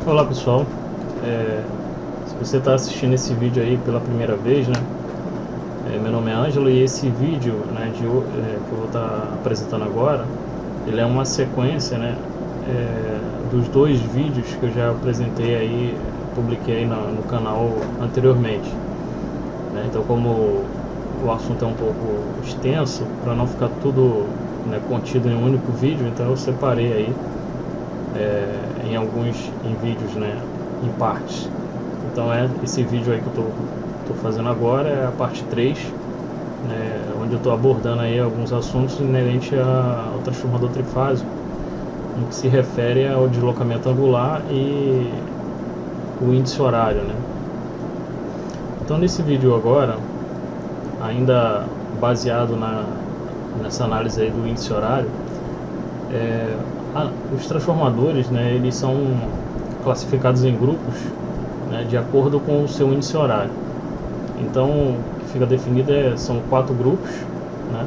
Olá pessoal, se você está assistindo esse vídeo aí pela primeira vez, né, meu nome é Ângelo e esse vídeo, né, que eu vou estar apresentando agora, ele é uma sequência, né, dos dois vídeos que eu já apresentei aí, publiquei no canal anteriormente, né. Então, como o assunto é um pouco extenso, para não ficar tudo, né, contido em um único vídeo, então eu separei aí em vídeos, né, em partes. Então esse vídeo aí que eu tô fazendo agora é a parte 3, né, onde eu estou abordando aí alguns assuntos inerentes ao transformador trifásico, no que se refere ao deslocamento angular e o índice horário, né. Então nesse vídeo agora, ainda baseado nessa análise aí do índice horário, os transformadores, né, eles são classificados em grupos, né, de acordo com o seu índice horário. Então, o que fica definido são 4 grupos, né,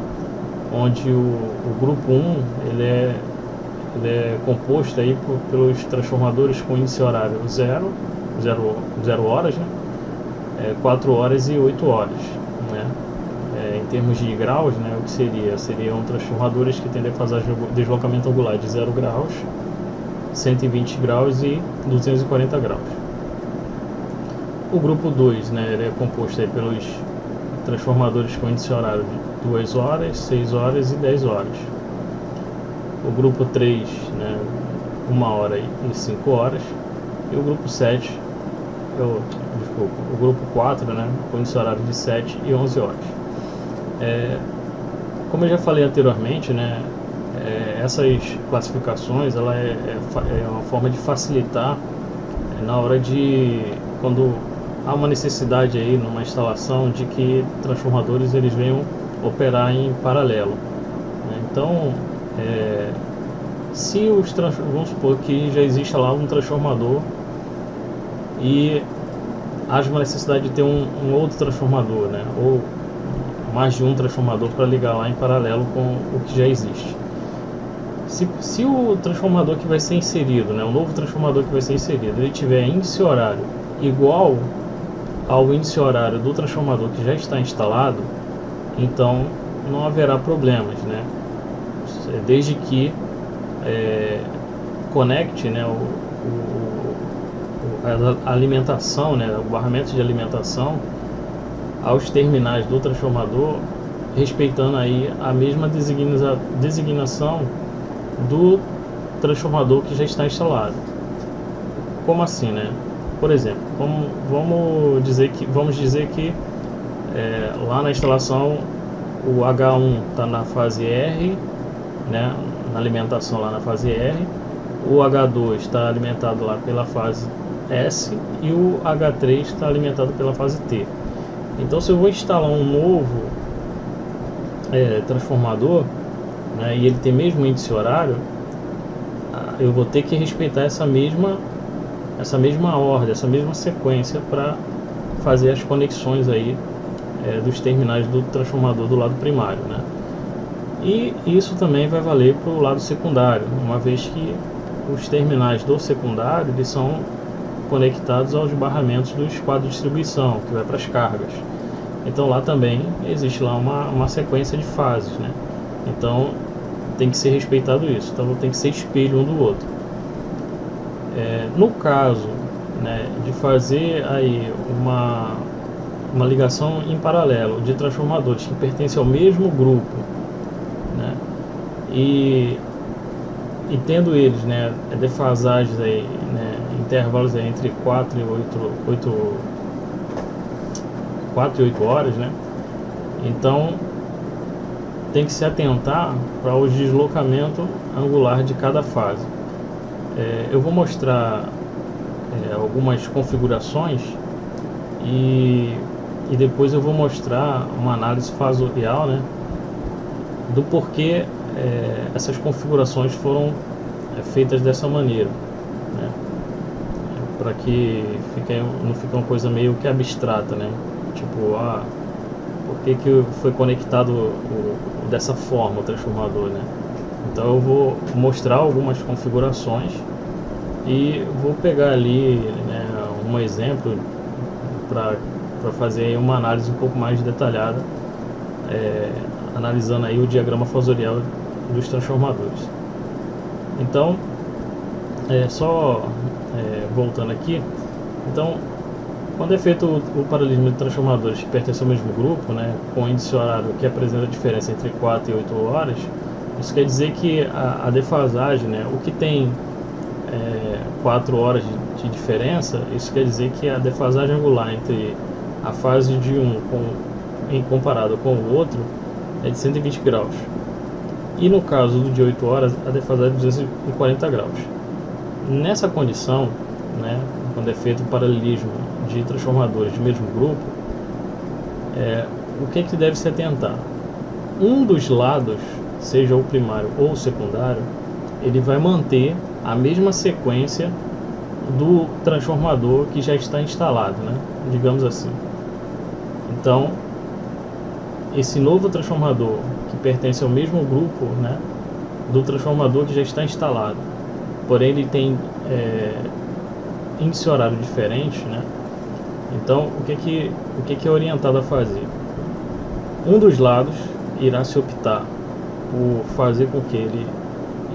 onde o grupo 1 ele é composto aí pelos transformadores com índice horário 0 horas, né, 4 horas e 8 horas, né. Em termos de graus, né, o que seriam transformadores que tendem a fazer deslocamento angular de 0 graus, 120 graus e 240 graus. O grupo 2, né, ele é composto aí pelos transformadores com índice horário de 2 horas, 6 horas e 10 horas. O grupo 3, né, 1 hora e 5 horas. E o grupo 7, o grupo 4, né, com índice horário de 7 e 11 horas. Como eu já falei anteriormente, né, essas classificações ela é uma forma de facilitar na hora quando há uma necessidade aí numa instalação de que transformadores eles venham operar em paralelo, né? Então, vamos supor que já existe lá um transformador e haja uma necessidade de ter um outro transformador, né, ou mais de um transformador para ligar lá em paralelo com o que já existe. Se o transformador que vai ser inserido, né, o novo transformador que vai ser inserido, ele tiver índice horário igual ao índice horário do transformador que já está instalado, então não haverá problemas, né, desde que conecte, né, a alimentação, né, o barramento de alimentação aos terminais do transformador, respeitando aí a mesma designação do transformador que já está instalado. Como assim, né? Por exemplo, vamos dizer que lá na instalação o H1 está na fase R, né, na alimentação lá na fase R, o H2 está alimentado lá pela fase S e o H3 está alimentado pela fase T. Então, se eu vou instalar um novo transformador, né, e ele tem mesmo índice horário, eu vou ter que respeitar essa mesma ordem, essa mesma sequência para fazer as conexões aí dos terminais do transformador do lado primário, né? E isso também vai valer para o lado secundário, uma vez que os terminais do secundário eles são conectados aos barramentos dos quadros de distribuição, que vai para as cargas. Então lá também existe lá uma sequência de fases, né? Então tem que ser respeitado isso, então tem que ser espelho um do outro. No caso, né, de fazer aí uma ligação em paralelo de transformadores que pertencem ao mesmo grupo, né, e tendo eles, né, defasagens aí, né, intervalos aí entre 4 e 8 horas, né, então tem que se atentar para o deslocamento angular de cada fase. Eu vou mostrar algumas configurações e depois eu vou mostrar uma análise fasorial, né, do porquê essas configurações foram feitas dessa maneira, né, para que não fique uma coisa meio que abstrata, né, tipo, por que foi conectado dessa forma o transformador, né? Então eu vou mostrar algumas configurações E vou pegar ali, né, um exemplo para fazer aí uma análise um pouco mais detalhada, analisando aí o diagrama fasorial dos transformadores. Então, voltando aqui, então, quando é feito o paralelismo de transformadores que pertencem ao mesmo grupo, né, com índice horário que apresenta a diferença entre 4 e 8 horas, isso quer dizer que a defasagem, né, o que tem 4 horas de diferença, isso quer dizer que a defasagem angular entre a fase de um em comparado com o outro é de 120 graus. E no caso do de 8 horas, a defasagem é de 240 graus. Nessa condição, né, quando é feito o paralelismo de transformadores do mesmo grupo, o que deve se atentar? Um dos lados, seja o primário ou o secundário, ele vai manter a mesma sequência do transformador que já está instalado, né? Digamos assim. Então, esse novo transformador que pertence ao mesmo grupo, né, do transformador que já está instalado, porém ele tem índice horário diferente, né? Então, o que é orientado a fazer? Um dos lados irá se optar por fazer com que ele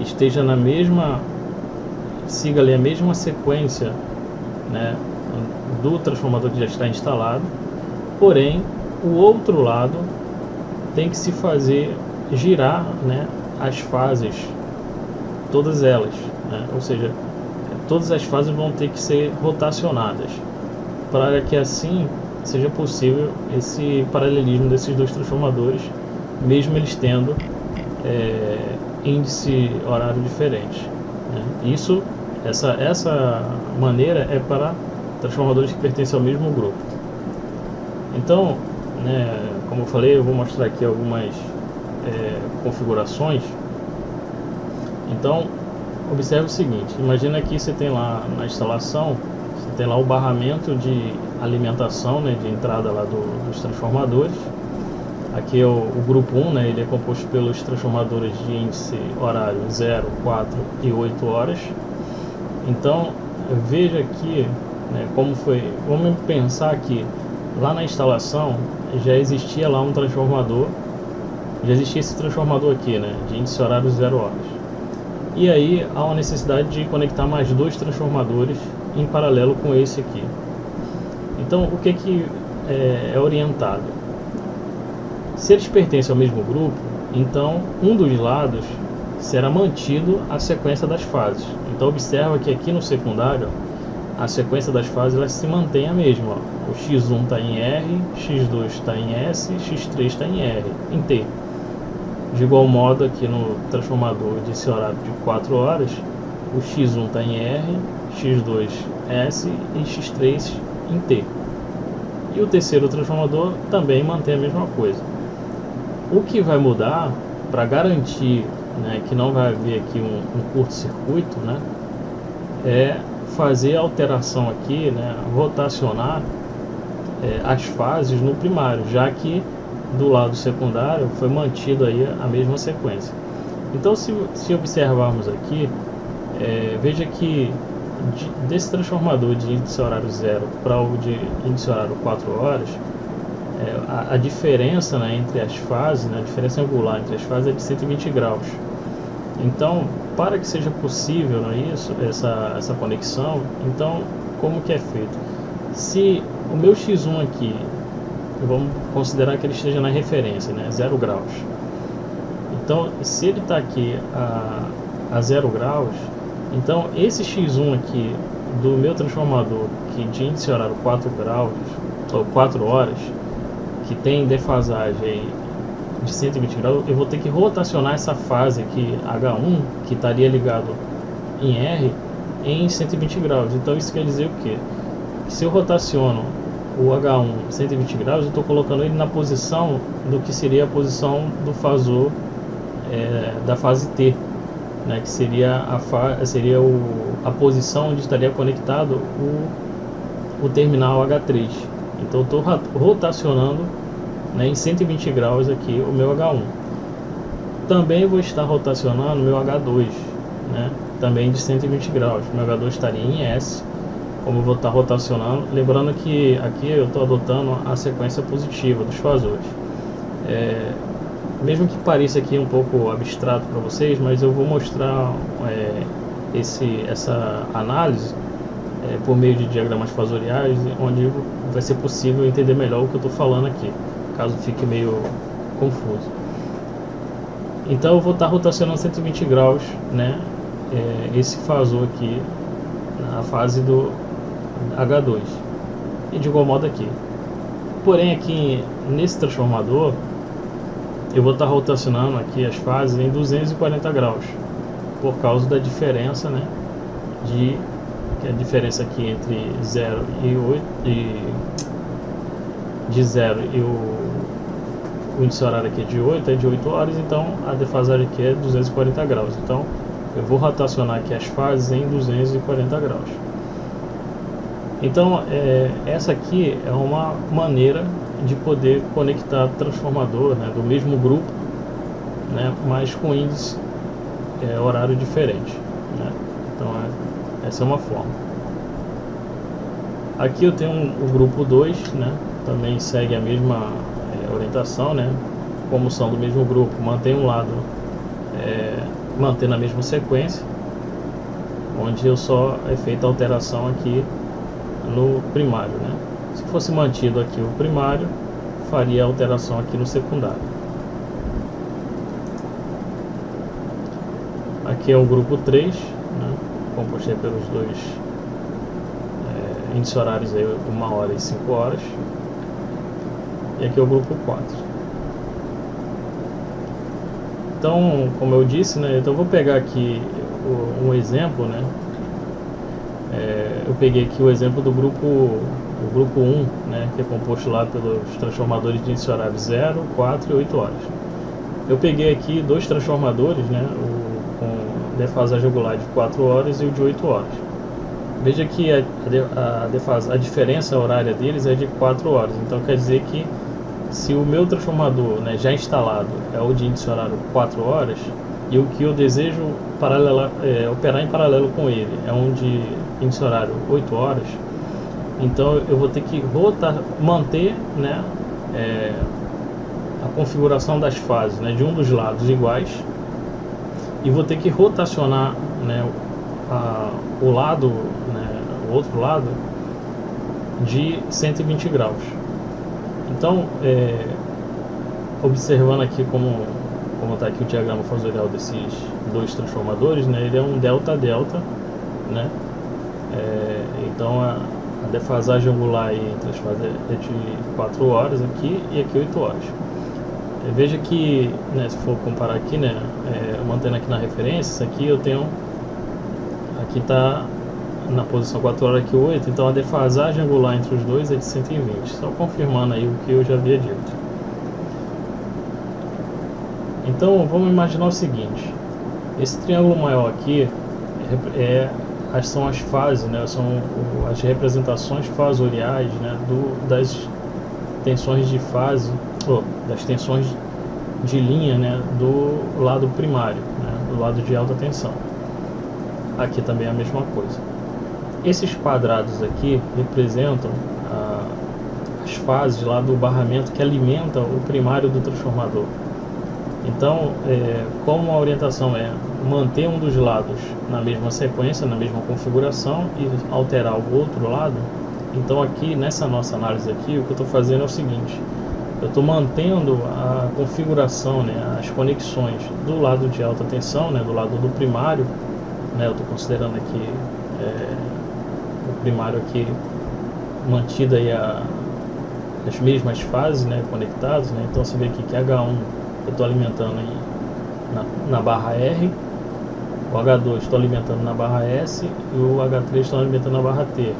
esteja na mesma, siga ali a mesma sequência, né, do transformador que já está instalado, porém o outro lado tem que se fazer girar, né, as fases, todas elas, né? Ou seja, todas as fases vão ter que ser rotacionadas para que assim seja possível esse paralelismo desses dois transformadores, mesmo eles tendo índice horário diferente, né? Essa maneira é para transformadores que pertencem ao mesmo grupo. Então, né, como eu falei, eu vou mostrar aqui algumas configurações. Então, observe o seguinte: imagina que você tem lá na instalação, você tem lá o barramento de alimentação, né, de entrada lá dos transformadores. Aqui é o grupo 1, né, ele é composto pelos transformadores de índice horário 0, 4 e 8 horas. Então, veja aqui, né, como foi. Vamos pensar que lá na instalação já existia lá um transformador, já existia esse transformador aqui, né, de índice horário 0 horas. E aí há uma necessidade de conectar mais dois transformadores em paralelo com esse aqui. Então, o que é orientado? Se eles pertencem ao mesmo grupo, então um dos lados será mantido a sequência das fases. Então observa que aqui no secundário a sequência das fases ela se mantém a mesma. Ó. O X1 está em R, X2 está em S, X3 está em R, em T. De igual modo aqui no transformador desse horário de 4 horas, o X1 está em R, X2 S e X3 em T. E o terceiro transformador também mantém a mesma coisa. O que vai mudar, para garantir, né, que não vai haver aqui um curto-circuito, né, é fazer a alteração aqui, né, rotacionar as fases no primário, já que do lado secundário foi mantido aí a mesma sequência. Então, se observarmos aqui, veja que desse transformador de índice horário 0 para o de índice horário 4 horas, a diferença, né, entre as fases, né, a diferença angular entre as fases é de 120 graus. Então, para que seja possível, né, essa conexão, então, como que é feito? Se o meu X1 aqui, vamos considerar que ele esteja na referência, né, 0 graus. Então, se ele está aqui a 0 graus, então esse X1 aqui do meu transformador, que de índice horário 4 graus, ou 4 horas, que tem defasagem de 120 graus, eu vou ter que rotacionar essa fase aqui, H1, que estaria ligado em R, em 120 graus. Então isso quer dizer o quê? Se eu rotaciono o H1 120 graus, eu estou colocando ele na posição do que seria a posição do fasor da fase T, né, que seria a posição onde estaria conectado o terminal H3. Então estou rotacionando, né, em 120 graus aqui o meu H1. Também vou estar rotacionando o meu H2, né, também de 120 graus. Meu H2 estaria em S, como eu vou estar rotacionando. Lembrando que aqui eu estou adotando a sequência positiva dos fasores. Mesmo que pareça aqui um pouco abstrato para vocês, mas eu vou mostrar essa análise por meio de diagramas fasoriais, onde vai ser possível entender melhor o que eu estou falando aqui, caso fique meio confuso. Então eu vou estar rotacionando 120 graus, né, esse fasor aqui na fase do H2, e de igual modo aqui. Porém aqui nesse transformador eu vou estar rotacionando aqui as fases em 240 graus, por causa da diferença, né, que a diferença aqui entre 0 e 8, de 0 e o índice horário aqui é de 8 horas, então a defasagem aqui é 240 graus. Então eu vou rotacionar aqui as fases em 240 graus. Então essa aqui é uma maneira de poder conectar transformador, né, do mesmo grupo, né, mas com índice horário diferente, né? Então essa é uma forma. Aqui eu tenho o grupo 2, né, também segue a mesma orientação, né? Como são do mesmo grupo, mantém um lado mantendo a mesma sequência, onde eu só é feita a alteração aqui no primário, né? Se fosse mantido aqui o primário, faria a alteração aqui no secundário. Aqui é o grupo 3, né, composto pelos dois índices horários aí, 1 hora e 5 horas. E aqui é o grupo 4. Então, como eu disse, né, então eu vou pegar aqui um exemplo, né. Eu peguei aqui o exemplo do grupo 1, né, que é composto lá pelos transformadores de índice horário 0, 4 e 8 horas. Eu peguei aqui dois transformadores, né, com defasagem angular de 4 horas e o de 8 horas. Veja que a diferença horária deles é de 4 horas. Então quer dizer que se o meu transformador, né, já instalado é o de índice horário 4 horas, e o que eu desejo operar em paralelo com ele é um de índice horário 8 horas, então eu vou ter que manter, né, a configuração das fases, né, de um dos lados iguais, e vou ter que rotacionar, né, o lado, né, o outro lado de 120 graus. Então, observando aqui como está aqui o diagrama fasorial desses dois transformadores, né, ele é um delta-delta, né, então a defasagem angular entre as fases é de 4 horas aqui e aqui 8 horas. Veja que, né, se for comparar aqui, né, mantendo aqui na referência, aqui eu tenho, aqui está na posição 4 horas, aqui 8, então a defasagem angular entre os dois é de 120, só confirmando aí o que eu já havia dito. Então vamos imaginar o seguinte: esse triângulo maior aqui são as fases, né, são as representações fasoriais, né, das tensões de fase, das tensões de linha, né, do lado primário, né, do lado de alta tensão. Aqui também é a mesma coisa. Esses quadrados aqui representam as fases lá do barramento que alimenta o primário do transformador. Então, como a orientação é manter um dos lados na mesma sequência, na mesma configuração, e alterar o outro lado, então aqui nessa nossa análise aqui, o que eu estou fazendo é o seguinte: eu estou mantendo a configuração, né, as conexões do lado de alta tensão, né, do lado do primário, né, eu estou considerando aqui o primário aqui mantida aí as mesmas fases, né, conectadas, né, então você vê aqui que H1 eu estou alimentando aí na barra R, o H2 estou alimentando na barra S e o H3 estou alimentando na barra T.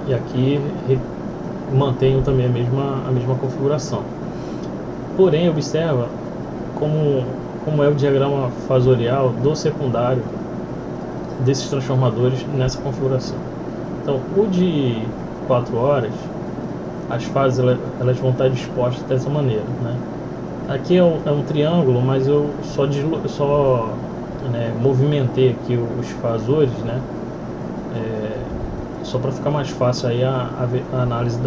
E aqui mantenho também a mesma configuração. Porém, observa como é o diagrama fasorial do secundário desses transformadores nessa configuração. Então, o de 4 horas, as fases elas vão estar dispostas dessa maneira, né? Aqui é um triângulo, mas eu só movimentei aqui os fasores, né, só para ficar mais fácil aí a análise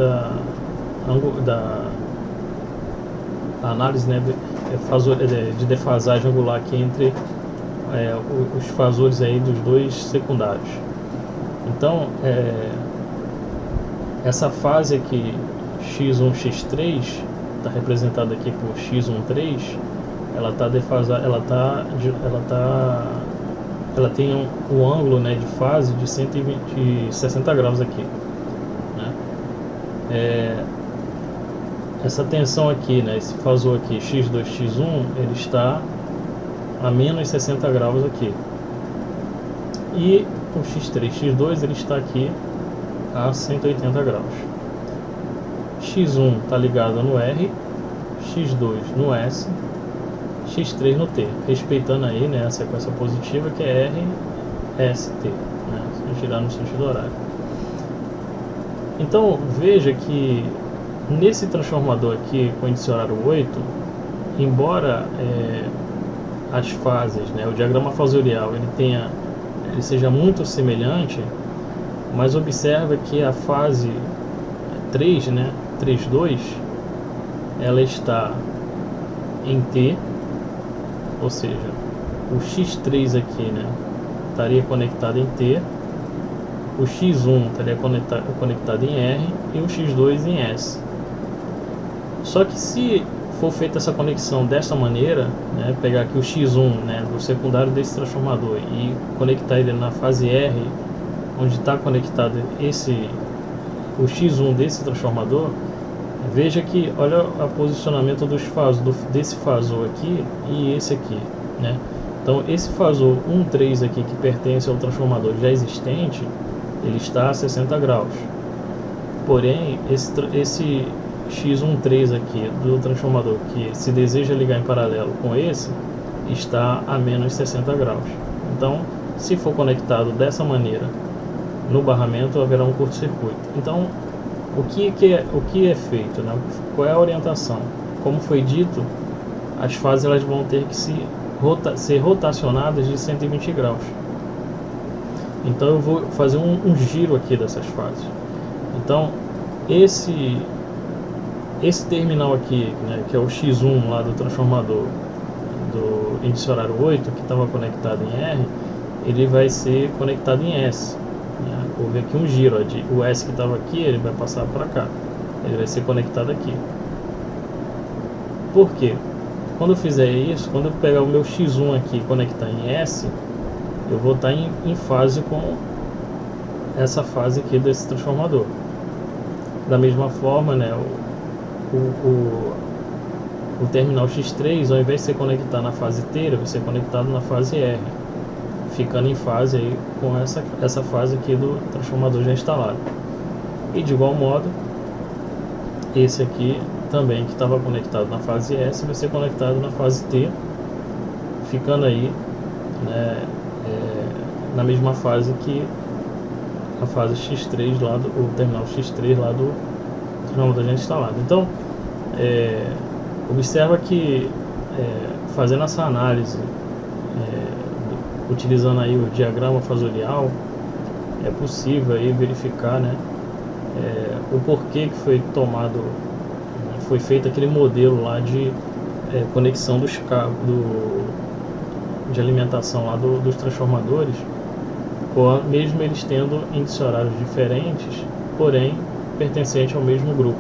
a análise, né, de defasagem angular aqui entre os fasores aí dos dois secundários. Então, essa fase aqui x1, x3 está representada aqui por x13, ela está defasada, ela tem um ângulo, né, de fase de 60 graus aqui, né? Essa tensão aqui, né, esse fasor aqui x2, x1, ele está a menos 60 graus aqui, e o x3, x2 ele está aqui a 180 graus. x1 está ligado no R, x2 no S, x3 no T, respeitando aí, né, a sequência positiva que é R, S, T, né, se girar no sentido horário. Então veja que nesse transformador aqui com índice horário 8, embora as fases, né, o diagrama fasorial ele seja muito semelhante, mas observa que a fase 3, né, 3,2, ela está em T, ou seja, o x3 aqui, né, estaria conectado em T, o x1 estaria conectado em R e o x2 em S. Só que se for feita essa conexão dessa maneira, né, pegar aqui o x1, né, do secundário desse transformador e conectar ele na fase R, onde está conectado o x1 desse transformador, veja que olha o posicionamento desse fasor aqui e esse aqui, né? Então esse fasor 1,3 aqui, que pertence ao transformador já existente, ele está a 60 graus. Porém, esse x13 aqui do transformador que se deseja ligar em paralelo com esse, está a menos 60 graus. Então, se for conectado dessa maneira no barramento, haverá um curto-circuito. Então, o que é feito, né? Qual é a orientação? Como foi dito, as fases elas vão ter que ser rotacionadas de 120 graus. Então eu vou fazer um giro aqui dessas fases. Então esse terminal aqui, né, que é o x1 lá do transformador do índice horário 8, que estava conectado em R, ele vai ser conectado em S. Houve aqui um giro, o S que estava aqui, ele vai passar para cá, ele vai ser conectado aqui. Por quê? Quando eu fizer isso, quando eu pegar o meu x1 aqui e conectar em S, eu vou estar em fase com essa fase aqui desse transformador. Da mesma forma, né, o terminal x3, ao invés de ser conectado na fase T, ele vai ser conectado na fase R, ficando em fase aí com essa fase aqui do transformador já instalado. E de igual modo, esse aqui também, que estava conectado na fase S, vai ser conectado na fase T, ficando aí, né, na mesma fase que a fase x3 lá o terminal x3 lá do transformador já instalado. Então observa que fazendo essa análise, utilizando aí o diagrama fasorial, é possível aí verificar, né, o porquê que foi tomado, foi feito aquele modelo lá de conexão dos cabos de alimentação lá dos transformadores, mesmo eles tendo índices horários diferentes, porém pertencentes ao mesmo grupo.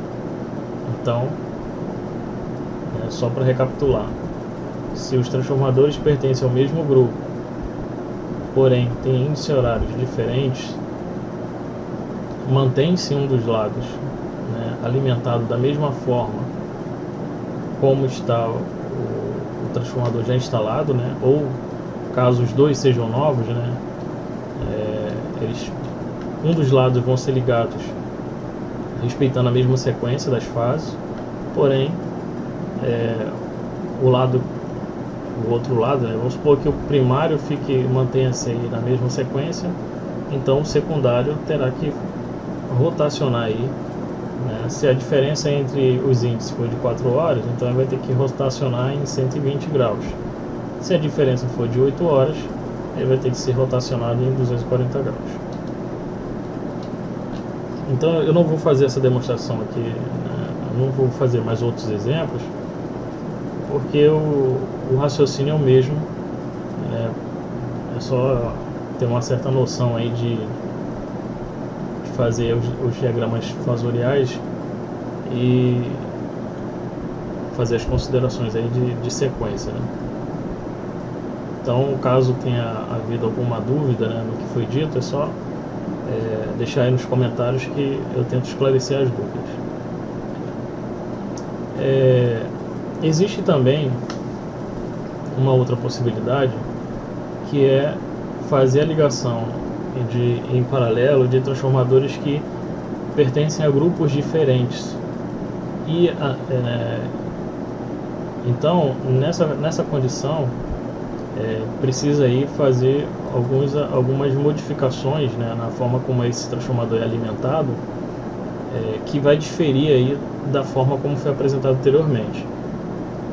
Então, só para recapitular, se os transformadores pertencem ao mesmo grupo, porém têm índices horários diferentes, mantém-se um dos lados, né, alimentado da mesma forma como está o transformador já instalado, né, ou caso os dois sejam novos, né, um dos lados vão ser ligados respeitando a mesma sequência das fases, porém o outro lado, né, vamos supor que o primário mantenha-se aí na mesma sequência, então o secundário terá que rotacionar aí, né, se a diferença entre os índices for de 4 horas, então ele vai ter que rotacionar em 120 graus. Se a diferença for de 8 horas, ele vai ter que ser rotacionado em 240 graus. Então eu não vou fazer essa demonstração aqui, né? Eu não vou fazer mais outros exemplos, porque o raciocínio é o mesmo, né? É só ter uma certa noção aí de fazer os diagramas fasoriais e fazer as considerações aí de sequência, né? Então, caso tenha havido alguma dúvida, né, no que foi dito, é só deixar aí nos comentários que eu tento esclarecer as dúvidas. Existe também uma outra possibilidade, que é fazer a ligação em paralelo de transformadores que pertencem a grupos diferentes. E então, nessa condição, precisa aí fazer algumas modificações, né, na forma como esse transformador é alimentado, que vai diferir aí da forma como foi apresentado anteriormente.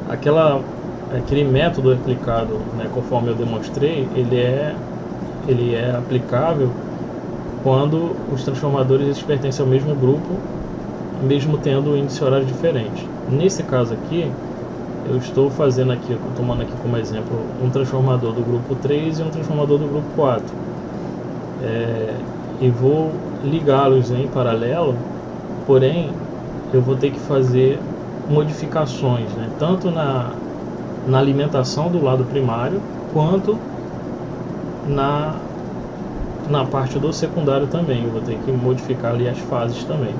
Aquele método aplicado, né, conforme eu demonstrei, ele é aplicável quando os transformadores pertencem ao mesmo grupo, mesmo tendo índice horário diferente. Nesse caso aqui, eu estou tomando aqui como exemplo um transformador do grupo 3 e um transformador do grupo 4. E vou ligá-los em paralelo, porém eu vou ter que fazer modificações, né, tanto na alimentação do lado primário, quanto na parte do secundário também. Eu vou ter que modificar ali as fases também.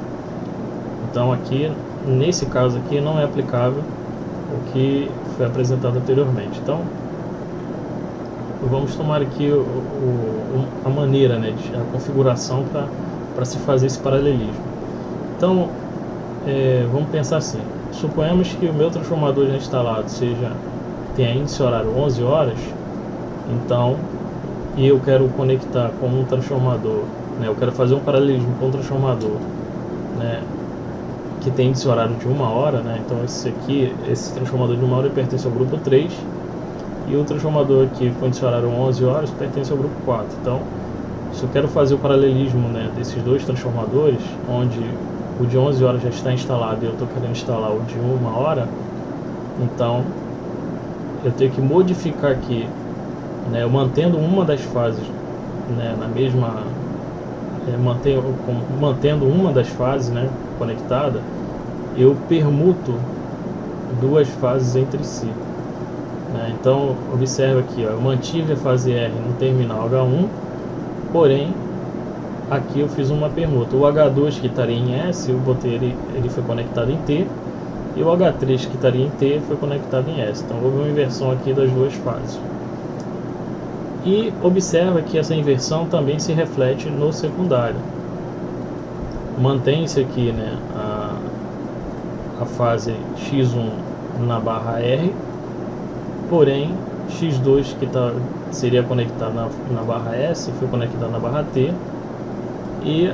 Então aqui, nesse caso aqui, não é aplicável o que foi apresentado anteriormente. Então vamos tomar aqui a maneira, né, a configuração para se fazer esse paralelismo. Então vamos pensar assim: suponhamos que o meu transformador já instalado tenha índice horário 11 horas, então, e eu quero conectar com um transformador, né, eu quero fazer um paralelismo com um transformador, né, que tem índice horário de 1 hora, né, então esse transformador de 1 hora pertence ao grupo 3, e o transformador aqui com índice horário 11 horas pertence ao grupo 4. Então, se eu quero fazer o paralelismo, né, desses dois transformadores, onde o de 11 horas já está instalado e eu estou querendo instalar o de 1 hora, então eu tenho que modificar aqui, né, eu mantendo uma das fases, né, na mesma, mantendo uma das fases, né, conectada, eu permuto duas fases entre si, né? Então observa aqui, ó, eu mantive a fase R no terminal H1, porém aqui eu fiz uma permuta. O H2 que estaria em S, eu botei ele foi conectado em T, e o H3 que estaria em T foi conectado em S. Então houve uma inversão aqui das duas fases. E observa que essa inversão também se reflete no secundário. Mantém-se aqui, né, a fase X1 na barra R, porém X2 que seria conectado na barra S foi conectado na barra T, e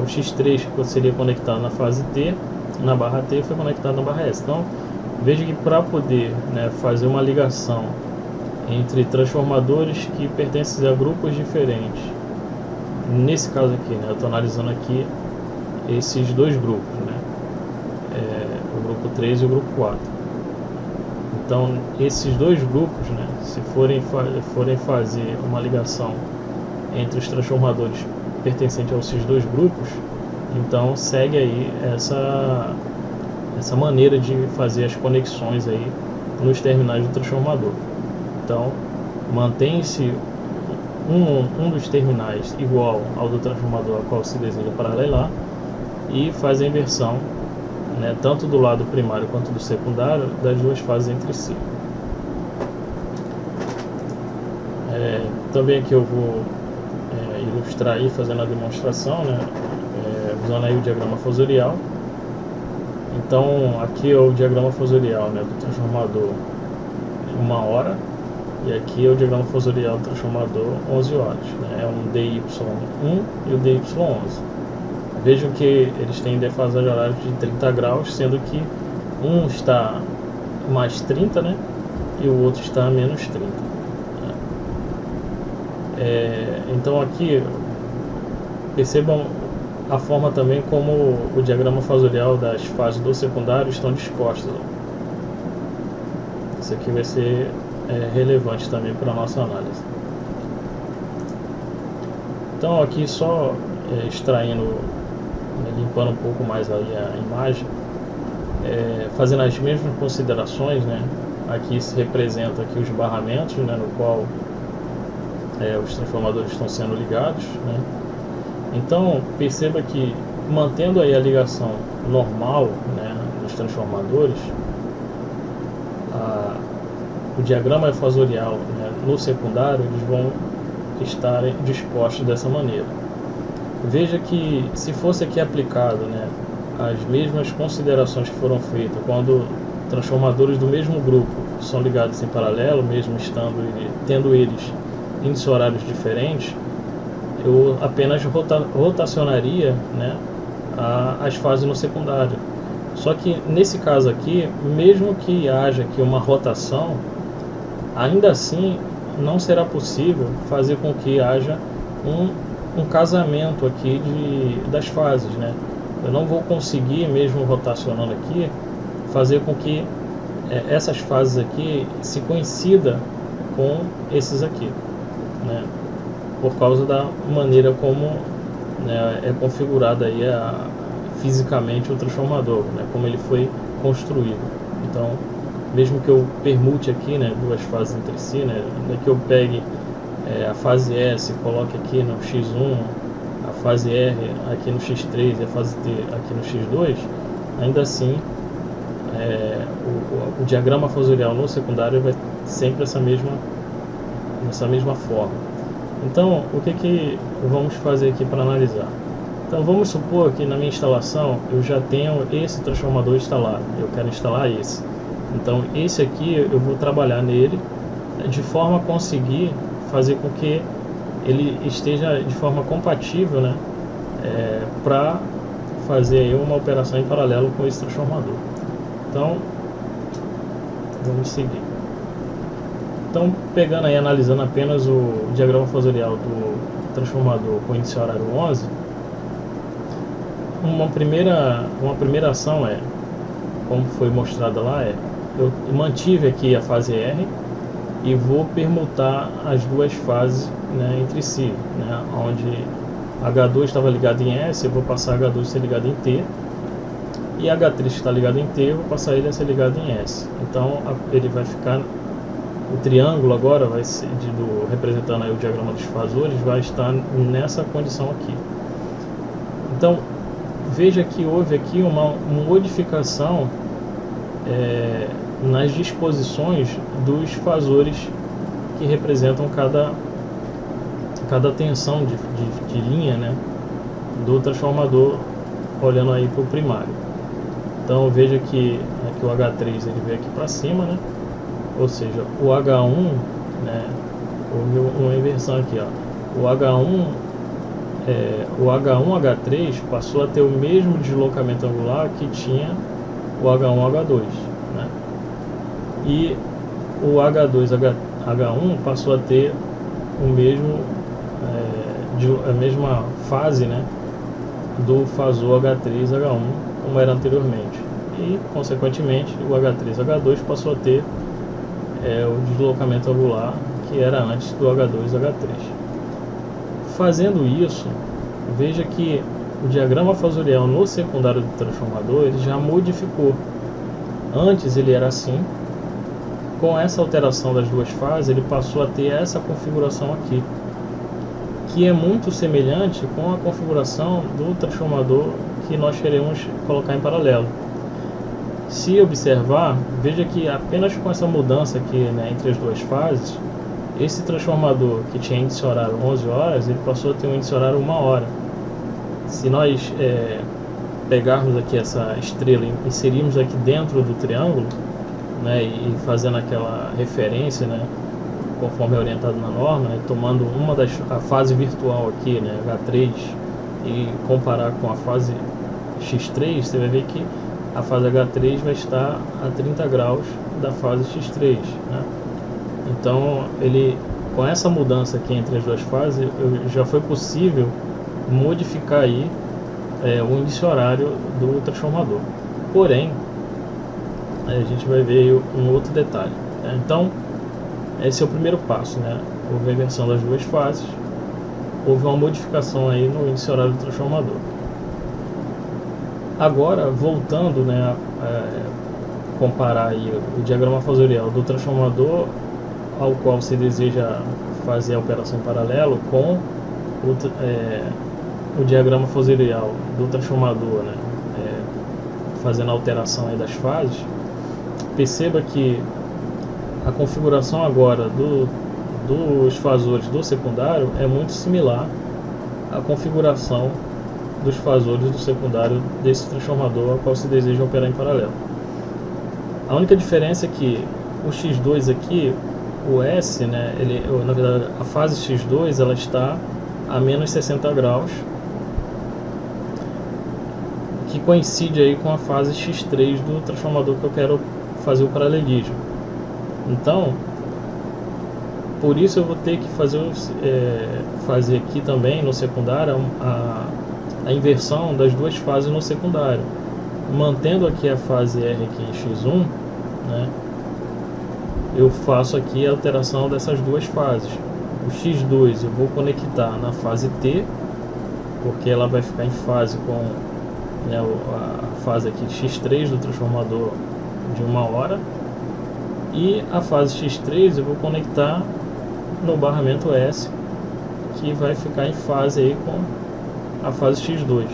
o X3 que seria conectado na fase T, na barra T, foi conectado na barra S. Então veja que para poder, né, fazer uma ligação entre transformadores que pertencem a grupos diferentes, nesse caso aqui, né, eu estou analisando aqui esses dois grupos, né, o grupo 3 e o grupo 4. Então esses dois grupos, né, se forem fazer uma ligação entre os transformadores pertencentes a esses dois grupos, então segue aí essa maneira de fazer as conexões aí nos terminais do transformador. Então mantém-se um dos terminais igual ao do transformador ao qual se deseja paralelar, e faz a inversão, né, tanto do lado primário quanto do secundário, das duas fases entre si. Também aqui eu vou ilustrar aí, fazendo a demonstração, né, usando aí o diagrama fasorial. Então aqui é o diagrama fasorial, né, do transformador 1 hora, e aqui é o diagrama fasorial do transformador 11 horas, né, é um DY1 e o DY11. Vejam que eles têm defasagem horária de 30 graus, sendo que um está mais 30, né, e o outro está a menos 30. Então aqui percebam a forma também como o diagrama fasorial das fases do secundário estão dispostas. Isso aqui vai ser relevante também para a nossa análise. Então aqui só extraindo, limpando um pouco mais ali a imagem, fazendo as mesmas considerações, né? Aqui se representa aqui os barramentos, né, no qual os transformadores estão sendo ligados, né? Então perceba que mantendo aí a ligação normal, né, dos transformadores, o diagrama fasorial, né, no secundário, eles vão estar dispostos dessa maneira. Veja que se fosse aqui aplicado, né, as mesmas considerações que foram feitas quando transformadores do mesmo grupo são ligados em paralelo, mesmo tendo eles índices horários diferentes, eu apenas rotacionaria, né, as fases no secundário. Só que nesse caso aqui, mesmo que haja aqui uma rotação, ainda assim não será possível fazer com que haja um casamento aqui das fases, né? Eu não vou conseguir, mesmo rotacionando aqui, fazer com que essas fases aqui se coincidam com esses aqui, né? Por causa da maneira como, né, é configurado aí fisicamente o transformador, né, como ele foi construído. Então, mesmo que eu permute aqui, né, duas fases entre si, né, que eu pegue a fase S, coloque aqui no X1, a fase R aqui no X3 e a fase T aqui no X2, ainda assim o diagrama fasorial no secundário vai sempre essa mesma forma. Então, o que vamos fazer aqui para analisar? Então, vamos supor que na minha instalação eu já tenho esse transformador instalado, eu quero instalar esse. Então, esse aqui eu vou trabalhar nele de forma a conseguir fazer com que ele esteja de forma compatível, né, para fazer aí uma operação em paralelo com esse transformador. Então, vamos seguir. Então, pegando aí, analisando apenas o diagrama fasorial do transformador com índice horário 11, uma primeira ação como foi mostrada lá, eu mantive aqui a fase R e vou permutar as duas fases, né, entre si, né, onde H2 estava ligado em S, eu vou passar H2 a ser ligado em T, e H3 está ligado em T, eu vou passar ele a ser ligado em S. Então ele vai ficar, o triângulo agora vai ser representando aí o diagrama dos fasores, vai estar nessa condição aqui. Então veja que houve aqui uma modificação nas disposições dos fasores que representam cada tensão de linha, né, do transformador, olhando aí para o primário. Então veja que aqui o H3 ele veio aqui para cima, né, ou seja, o H1, né, houve uma inversão aqui, ó. O H1 H3 passou a ter o mesmo deslocamento angular que tinha o H1 H2, né? E o H2 H1 passou a ter a mesma fase, né, do fasor H3 H1 como era anteriormente, e consequentemente o H3 H2 passou a ter o deslocamento angular que era antes do H2 H3. Fazendo isso, veja que o diagrama fasorial no secundário do transformador ele já modificou. Antes ele era assim, com essa alteração das duas fases ele passou a ter essa configuração aqui, que é muito semelhante com a configuração do transformador que nós queremos colocar em paralelo. Se observar, veja que apenas com essa mudança aqui, né, entre as duas fases, esse transformador que tinha índice horário 11 horas, ele passou a ter um índice horário 1 hora. Se nós pegarmos aqui essa estrela e inserirmos aqui dentro do triângulo, né, e fazendo aquela referência, né, conforme é orientado na norma, né, tomando a fase virtual aqui, né, H3, e comparar com a fase X3, você vai ver que a fase H3 vai estar a 30 graus da fase X3, né? Então ele com essa mudança aqui entre as duas fases, já foi possível modificar aí o início horário do transformador. Porém, a gente vai ver um outro detalhe, né? Então, esse é o primeiro passo, né? Houve a inversão das duas fases, houve uma modificação aí no início horário do transformador. Agora, voltando, né, comparar aí o diagrama fasorial do transformador ao qual você deseja fazer a operação em paralelo com o diagrama fasorial do transformador, né, fazendo a alteração aí das fases, perceba que a configuração agora dos fasores do secundário é muito similar à configuração dos fasores do secundário desse transformador ao qual se deseja operar em paralelo. A única diferença é que o X2 aqui, o S, né, na verdade a fase X2 ela está a menos 60 graus, que coincide aí com a fase X3 do transformador que eu quero fazer o paralelismo. Então, por isso eu vou ter que fazer aqui também no secundário a inversão das duas fases no secundário, mantendo aqui a fase R aqui em X1, né, eu faço aqui a alteração dessas duas fases. O X2 eu vou conectar na fase T, porque ela vai ficar em fase com, né, a fase aqui X3 do transformador de 1 hora, e a fase X3 eu vou conectar no barramento S, que vai ficar em fase aí com a fase X2.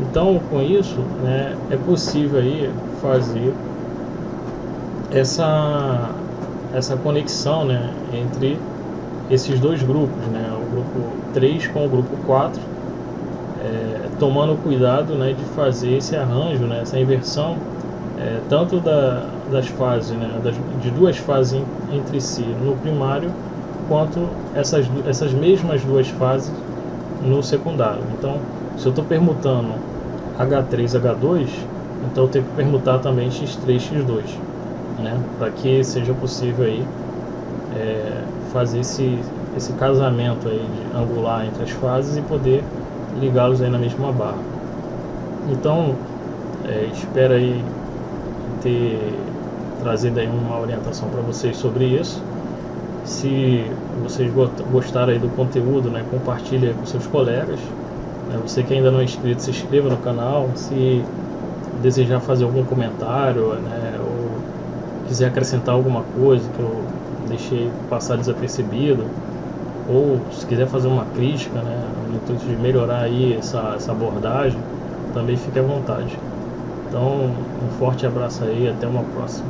Então, com isso, né, é possível aí fazer essa conexão, né, entre esses dois grupos, né, o grupo 3 com o grupo 4, tomando cuidado, né, de fazer esse arranjo, né, essa inversão, tanto das fases, né, de duas fases entre si no primário, quanto essas mesmas duas fases no secundário. Então, se eu estou permutando H3, H2, então eu tenho que permutar também X3, X2, né, para que seja possível aí fazer esse casamento aí angular entre as fases e poder ligá-los aí na mesma barra. Então, espero aí ter trazido aí uma orientação para vocês sobre isso. Se vocês gostaram aí do conteúdo, né, compartilhe aí com seus colegas. Você que ainda não é inscrito, se inscreva no canal. Se desejar fazer algum comentário, né, ou quiser acrescentar alguma coisa que eu deixei passar desapercebido, ou se quiser fazer uma crítica, né, no intuito de melhorar aí essa abordagem, também fique à vontade. Então, um forte abraço aí, até uma próxima.